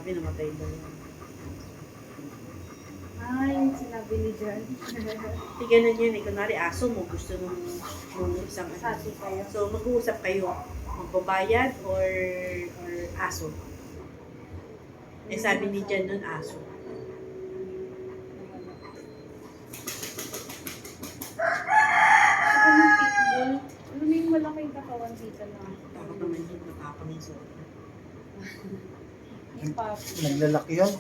Sabi, namatay daw yan. Yung sinabi ni John. Hindi ganun yun eh. Kunwari, aso mo, gusto nung isang Sati kayo. So, mag-uusap kayo. Magbabayad or aso. Eh, sabi ni Jan nun, aso. Ako ng pitbull. Ano na yung malaking katawan dito na? Takot naman yun, matapang yung suot. Yung papi. Naglalaki yun.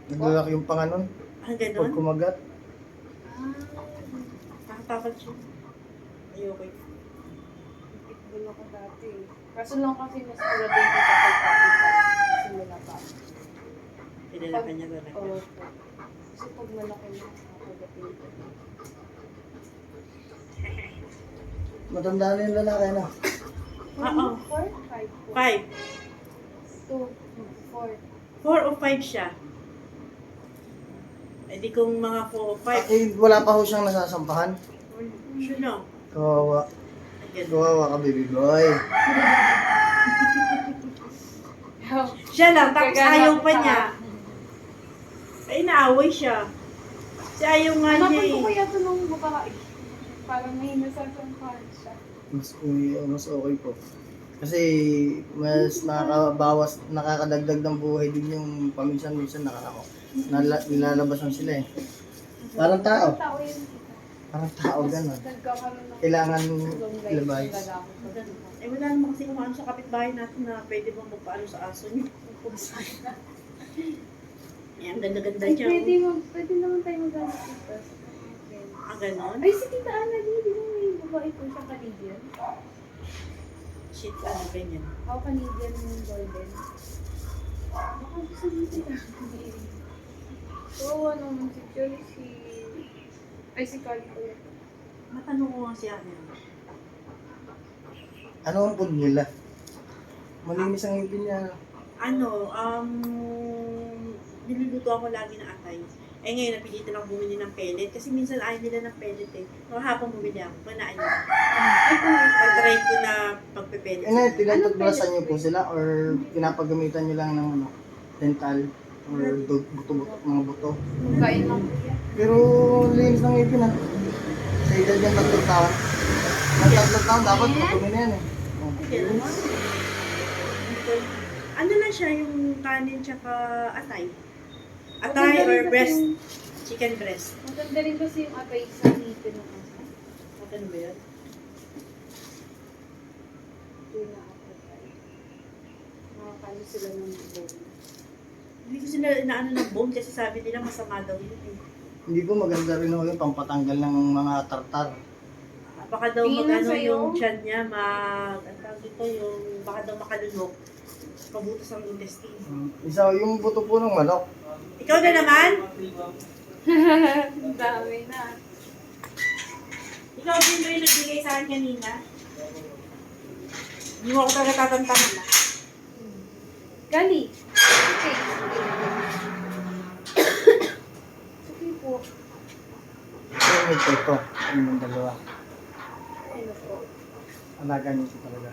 Naglalaki yung panganon. Ah, Pag ganun? kumagat. Nakatakot siya. Ayoko yun. Pitbull ako dati. Kaso lang kasi mas pula din dito kay papi pa. Simula pa. Pinala ka niya talaga. Oo. Kasi pag malaki na, nakakagating ko. Matanda na yung lalaki na. Oo. 4? 5? 5. 2? 4. 4 o 5 siya. Eh di kung mga 4 o 5. Eh, wala pa ho siyang nasasampahan. Sure no? Kawawa. Ganun. Kawawa ka, baby boy. Siya lang, tapos Kagana ayaw pa ka. niya. Ay, naaway siya. Si ayaw nga niya Hanapin ko eh. kaya ito nung babae. Parang may nasasampahan siya. Mas okay po. Kasi mas nakakabawas, nakakadagdag ng buhay din yung paminsan-minsan nilalabasan sila eh. Parang tao. Tao yun. Parang tao gano'n. Nagkakaroon ng Kailangan long life ilabay. yung lalaki ko. Eh, wala naman kasi kumano sa kapitbahay natin na pwede bang magpaano sa aso niya. Eh, ang ganda-ganda Ay, niya. pwede naman tayo mag-anak dito. Ah, ganon? Ay, si Tita Ana, di ba may babae po siya Canadian? Shit, ano, ganyan. Ako Canadian yung golden. Baka gusto niyo Tita Ana. Oo, naman si Joy, ay, si Kali ko yan. Matanong ko nga siya. Ano ang food nila? Malinis ang ngipin niya. Ano, niluluto ako lagi ng atay. Eh ngayon, napilitan ako bumili ng pellet. Kasi minsan ayaw nila ng pellet eh. Nung hapon bumili ako, panain nila. Nag-try ko na pagpe-pellet. Ano, tinataglasan niyo po sila or pinapagamitan niyo lang ng ano, dental or buto-buto, mga buto. Kain lang po yan. Pero linis ng ngipin ha. Sa edad yung 3 taon. Ang 3 taon dapat patuloy na yan eh. Oh. Ganun. Ano na siya, yung kanin tsaka atay? Atay Maganda or rin kasi breast? yung- Chicken breast. Maganda rin kasi yung atay sa ngipin ng aso. Ano ba yun? Tuna atay. Nakakano sila ng bone. Hindi ko sila inaano ng bone kasi sabi nila masama daw yun eh. Hindi po maganda rin ho yung pampatanggal ng mga tartar. Baka daw Tingin na magano sa'yo. yung tiyan niya, ang tawag dito, yung baka daw makalunok. Pabutas ang intestine. Isa yung buto po ng manok. Ikaw na naman? Ang dami na. Ikaw din ba yung nagbigay sa akin kanina? Hindi mo ako talaga tatantanan na. Gali. Okay. Sige po. Pero may ito. Yung dalawa. Ano po? Alaga niyo po talaga.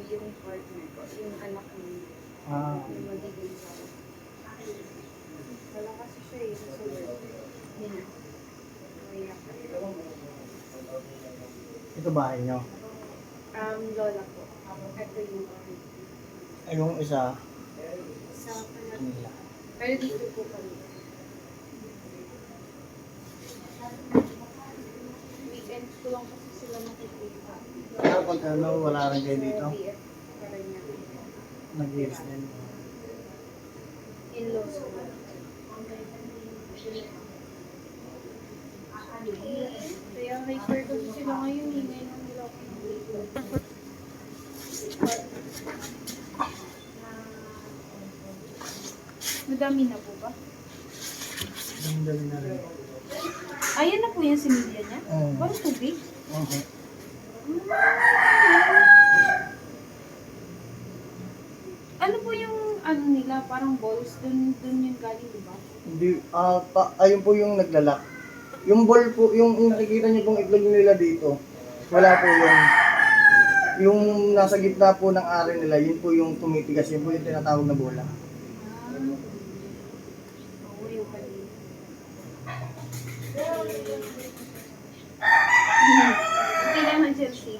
Yung partner ko, yung anak niya, Ah, yung magiging sa wala kasi siya eh, sa work. Yan. Umiyak. ito bahay niyo. Lola po. Ito yung Ay, yung isa, sa kanila. nila. Pero dito po kami. Weekend ko lang kasi sila nakikita. Pero pag ano, wala rin kayo dito. BF pa rin niya. Nag-iis din. In-laws ko. Kaya hyper kasi sila ngayon, hingay na nila ako ng dito. Madami na po ba? Ang dami na rin. Ayan na po yung similya niya. Oo. Parang tubig. Okay. Ano po yung ano nila, parang balls, dun yung galing, di ba? Hindi, ayun po yung naglalak. Yung ball po, yung nakikita niyo pong itlog nila dito, wala po yung Yung nasa gitna po ng ari nila, yun po yung tumitigas, yun po yung tinatawag na bola. Oo, yung pala. Kailangan Chelsea.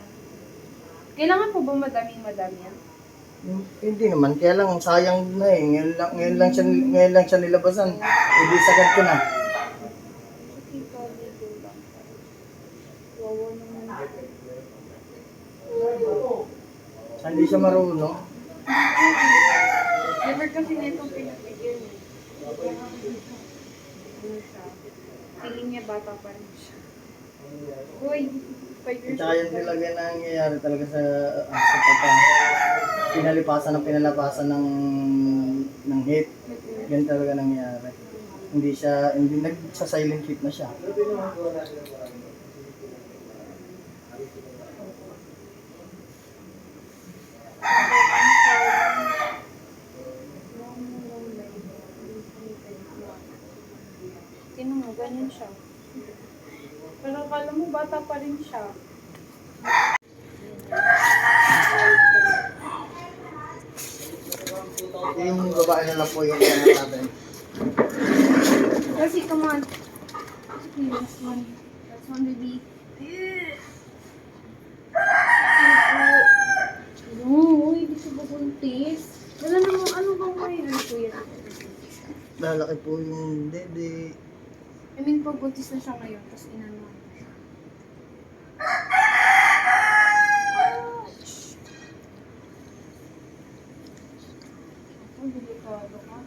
Kailangan po ba madaming-madami yan? Hindi naman, kaya lang sayang na eh. Ngayon lang siya nilabasan. Hindi sagad ko na. Okay, dito lang. Wawa naman. Hindi siya marunong. Never kasi na itong pinapigil eh. Ano siya? Feeling niya bata pa rin siya. Uy, 5 years Tsaka yan talaga nangyayari talaga sa papa. Pinalapasan ng hate. Yan talaga nangyayari. Hindi nagsa-silent hit na siya. Tingnan mo, ganyan siya. Pero akala mo, bata pa rin siya. Yung babae na lang po yung kanya natin. Kasi, come on. Okay, last one. Last one, baby. No, hindi siya babuntis. Wala namang ano bang may ano po yan. Lalaki po yung dede. I mean, pagbuntis na siya ngayon, tapos inano. Ang delikado ka.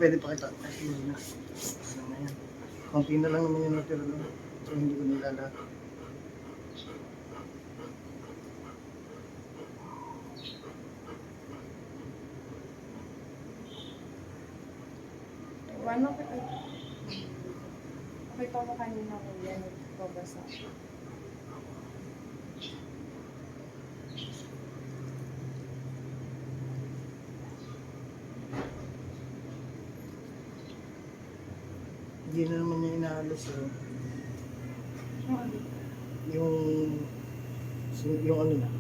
Pwede pa kita. Ay, yun na. Ano na yan. Kunti na lang naman yung natira doon. So, hindi ko nilalat. Paano ka? Nakita ko kanina ko yan, nagbabasa. Hindi na naman niya inaalis. Eh. Ano? Yung ano na.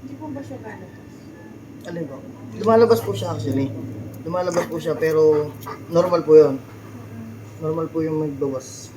Hindi po ba siya lalabas? Alin po? Lumalabas po siya actually. Lumalabas po siya pero normal po yun. Normal po yung magbawas.